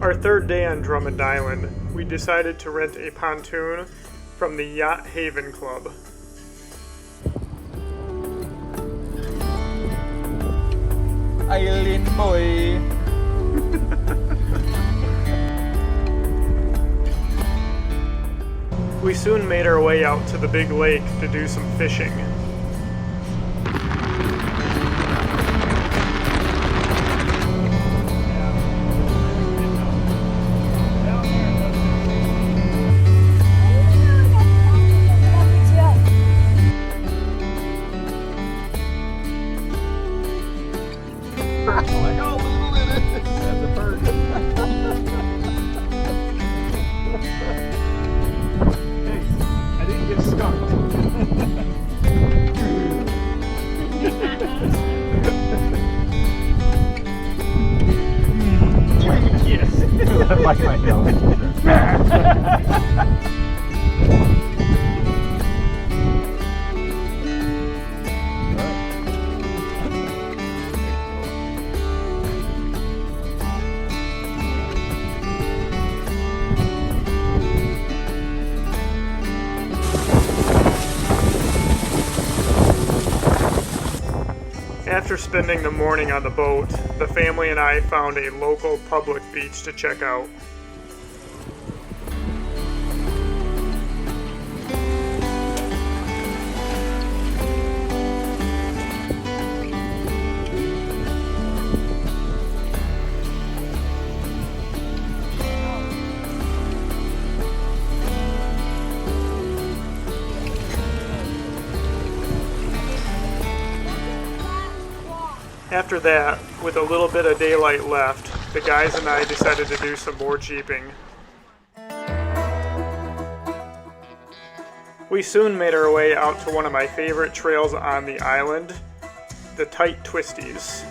Our third day on Drummond Island, we decided to rent a pontoon from the Yacht Haven Club. Island boy. We soon made our way out to the big lake to do some fishing. Like my nose. After spending the morning on the boat, the family and I found a local public beach to check out. After that, with a little bit of daylight left, the guys and I decided to do some more jeeping. We soon made our way out to one of my favorite trails on the island, the Tight Twisties.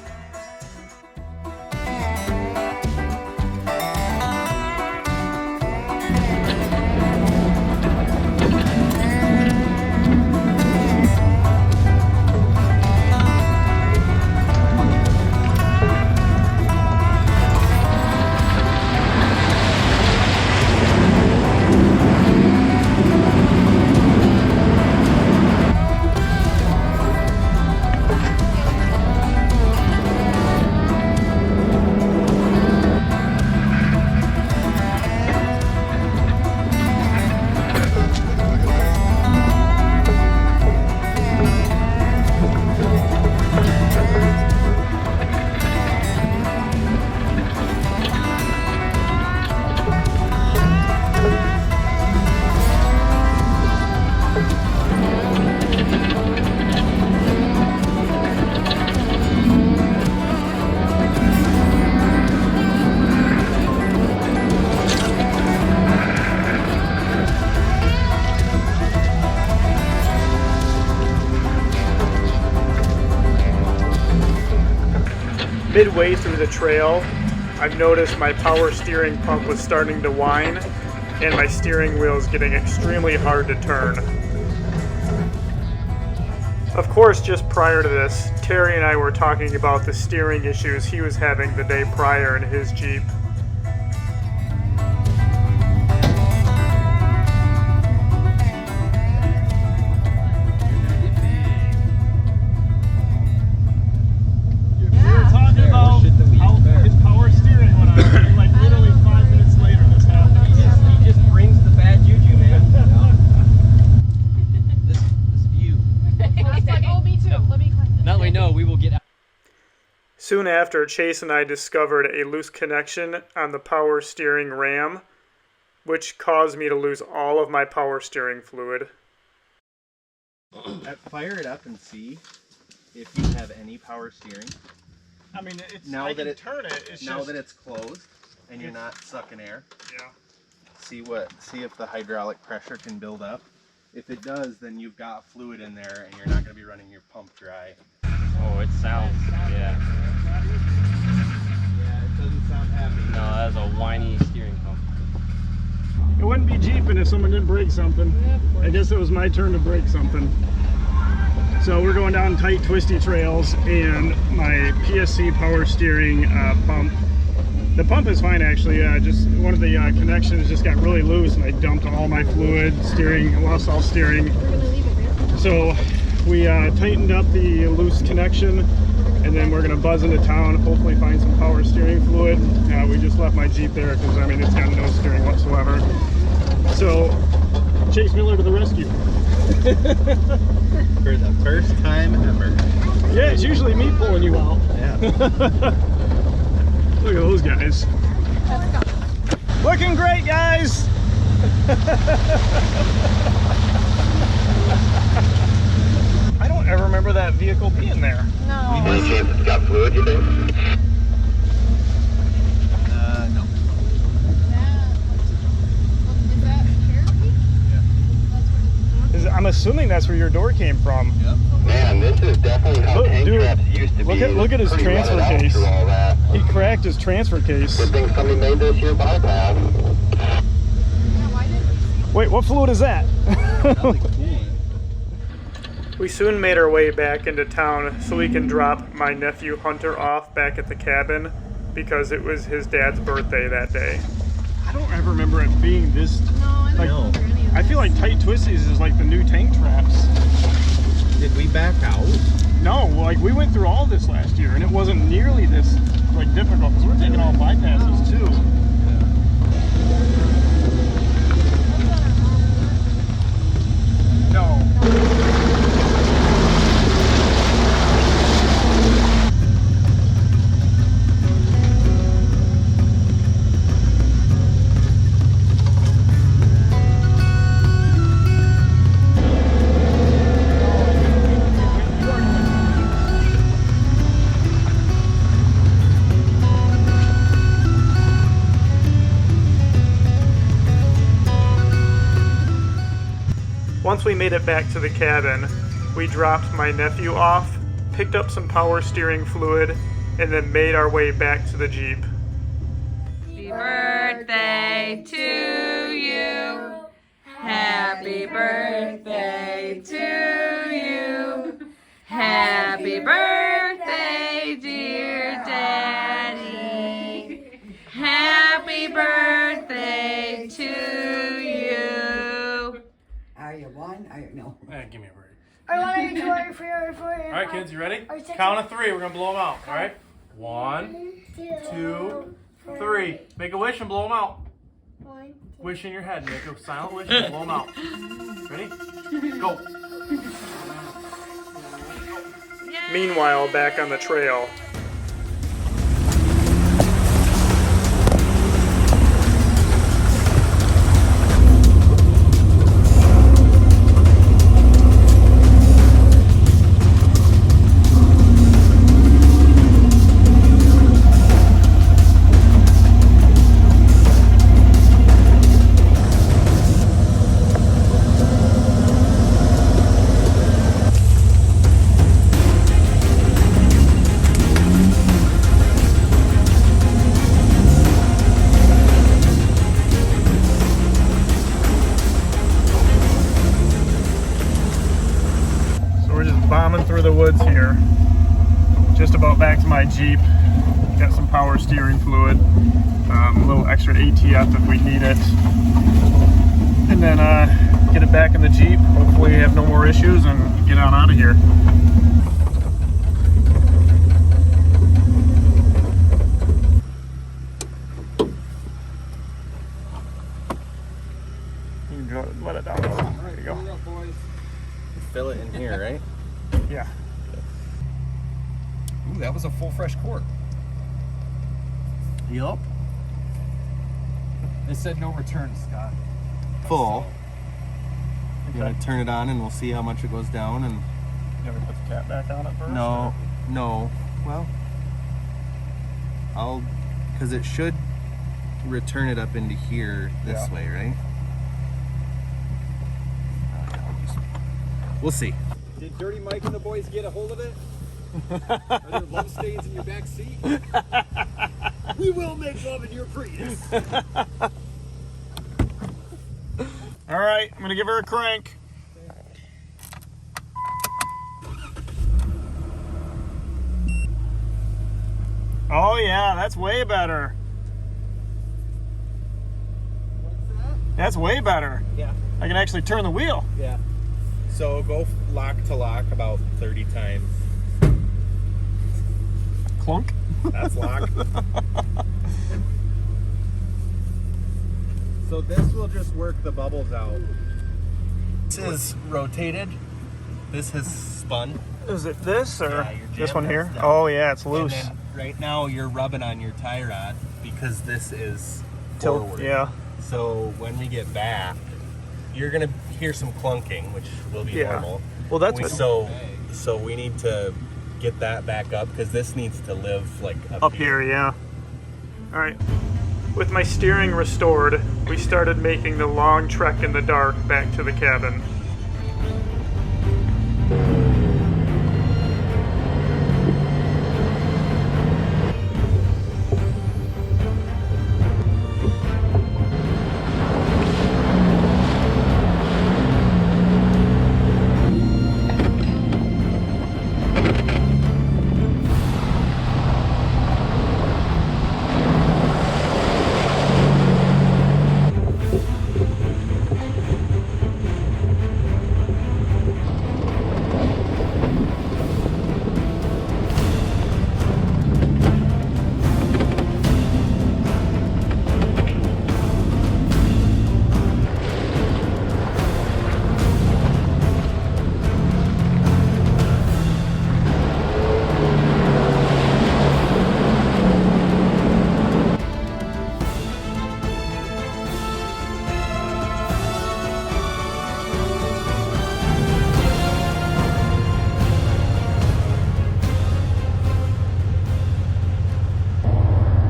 Midway through the trail, I've noticed my power steering pump was starting to whine and my steering wheel is getting extremely hard to turn. Of course, just prior to this, Terry and I were talking about the steering issues he was having the day prior in his Jeep. Soon after, Chase and I discovered a loose connection on the power steering ram, which caused me to lose all of my power steering fluid. Fire it up and see if you have any power steering. I mean, it's now that it's closed and you're not sucking air. Yeah. See if the hydraulic pressure can build up. If it does, then you've got fluid in there and you're not going to be running your pump dry. Oh, it sounds, yeah. Yeah, it doesn't sound happy. No, that's a whiny steering pump. It wouldn't be jeeping if someone didn't break something. I guess it was my turn to break something. So we're going down tight, twisty trails, and my PSC power steering pump The pump is fine actually. Just one of the connections just got really loose, and I dumped all my fluid, steering, lost all steering. So we tightened up the loose connection, and then we're gonna buzz into town, hopefully find some power steering fluid. We just left my Jeep there because I mean it's got no steering whatsoever. So Chase Miller to the rescue. For the first time ever. Yeah, it's usually me pulling you out. Yeah. Look at those guys. Looking great, guys. I don't ever remember that vehicle being there. No. Any chance it's got fluid, you think? No. Is that Cherokee? Yeah. That's what it's I'm assuming that's where your door came from. Yep. Man, this is definitely how Look, tank dude, traps used to be. look at his Pretty transfer run it out case. through all that. He cracked his transfer case. Good thing somebody made this here bypass. Yeah, why didn't we see Wait, what fluid is that? Probably cooling. We soon made our way back into town so we can drop my nephew Hunter off back at the cabin because it was his dad's birthday that day. I don't ever remember it being this. No, I don't Like, remember any of I this. feel like tight twisties is like the new tank traps. Did we back out? No, like we went through all this last year and it wasn't nearly this like difficult because we're taking all bypasses too. No. Once we made it back to the cabin, we dropped my nephew off, picked up some power steering fluid, and then made our way back to the Jeep. Happy birthday to you. Happy birthday to you. Happy birthday, dear Daddy. Happy birthday to you. Are you one? Are you no? Give me a break. I want to do it for you. All right, kids, you ready? Or six- Count of three. We're gonna blow them out. All right. 1, 2, 3. Make a wish and blow them out. Wish in your head. Make a silent wish and blow them out. Ready? Go. Meanwhile, back on the trail, bombing through the woods here. Just about back to my Jeep. Got some power steering fluid, a little extra ATF if we need it, and then get it back in the Jeep. Hopefully have no more issues and get on out of here. You can let it down. There you go. Fill it in here, right? Yeah. Ooh, that was a full fresh quart. Yup. It said no return, Scott. Full. You want to turn it on and we'll see how much it goes down and... You want me to put the cap back on it first? No, no. Well, I'll... Because it should return it up into here this way, right? We'll see. Did Dirty Mike and the boys get a hold of it? Are there love stains in your back seat? We will make love in your Prius. All right, I'm gonna give her a crank. Oh yeah, that's way better. That's way better. Yeah. I can actually turn the wheel. Yeah. So go lock to lock about 30 times. Clunk. That's lock. So this will just work the bubbles out. This is rotated. This has spun. Is it this or Yeah, your this jam one here? head's down. Oh yeah, it's And loose. then right now you're rubbing on your tie rod because this is Tilt. forward. Yeah. So when we get back, you're gonna hear some clunking, which will be Yeah. normal. Well, that's so we need to get that back up because this needs to live like up here. Yeah. All right. With my steering restored, we started making the long trek in the dark back to the cabin.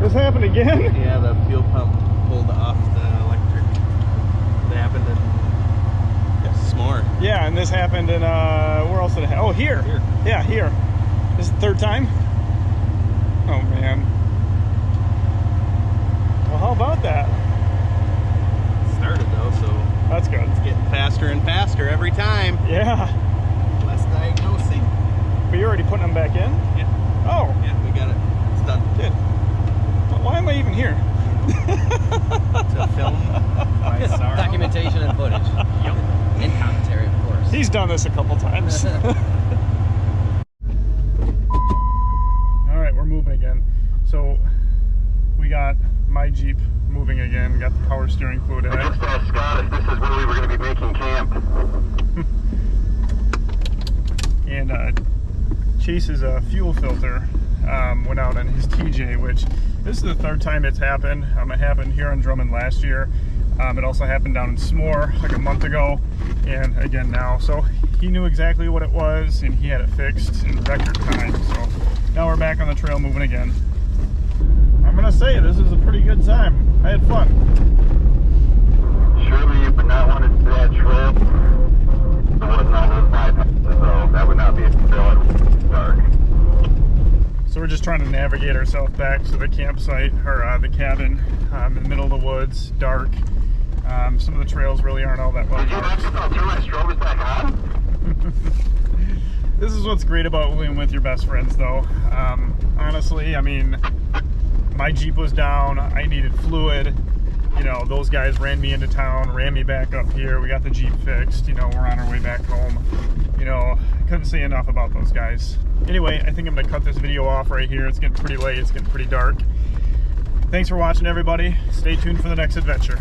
This happened again? Yeah, the fuel pump pulled off the electric. That happened in S'more. Yeah, and this happened in, where else did it happen? Oh, here. Here. Yeah, here. This is the third time? Oh, man. Well, how about that? Started though, so That's good. it's getting faster and faster every time. Yeah. Less diagnosing. But you're already putting them back in? Yeah, Oh, yeah, we got it. It's done. good. Well, why am I even here? To film my sorrow. Documentation and footage. Yep. And commentary, of course. He's done this a couple times. All right, we're moving again. So we got my Jeep moving again. We got the power steering fluid in I it. just asked Scott if this is where we were going to be making camp. And Chase's fuel filter went out on his TJ, which this is the third time it's happened. It happened here on Drummond last year. It also happened down in S'more like a month ago, and again now. So he knew exactly what it was, and he had it fixed in record time. So now we're back on the trail moving again. I'm gonna say this is a pretty good time. I had fun. Surely you would not want to do that trip. There was not those bypasses, so that would not be a trail in the dark. So we're just trying to navigate ourselves back to the campsite, or the cabin, in the middle of the woods, dark. Some of the trails really aren't all that well Did you marked. actually turn my strobes back on? This is what's great about being with your best friends, though. Honestly, I mean, my Jeep was down. I needed fluid. You know, those guys ran me into town, ran me back up here. We got the Jeep fixed. You know, we're on our way back home. You know, I couldn't say enough about those guys. Anyway, I think I'm gonna cut this video off right here. It's getting pretty late. It's getting pretty dark. Thanks for watching, everybody. Stay tuned for the next adventure.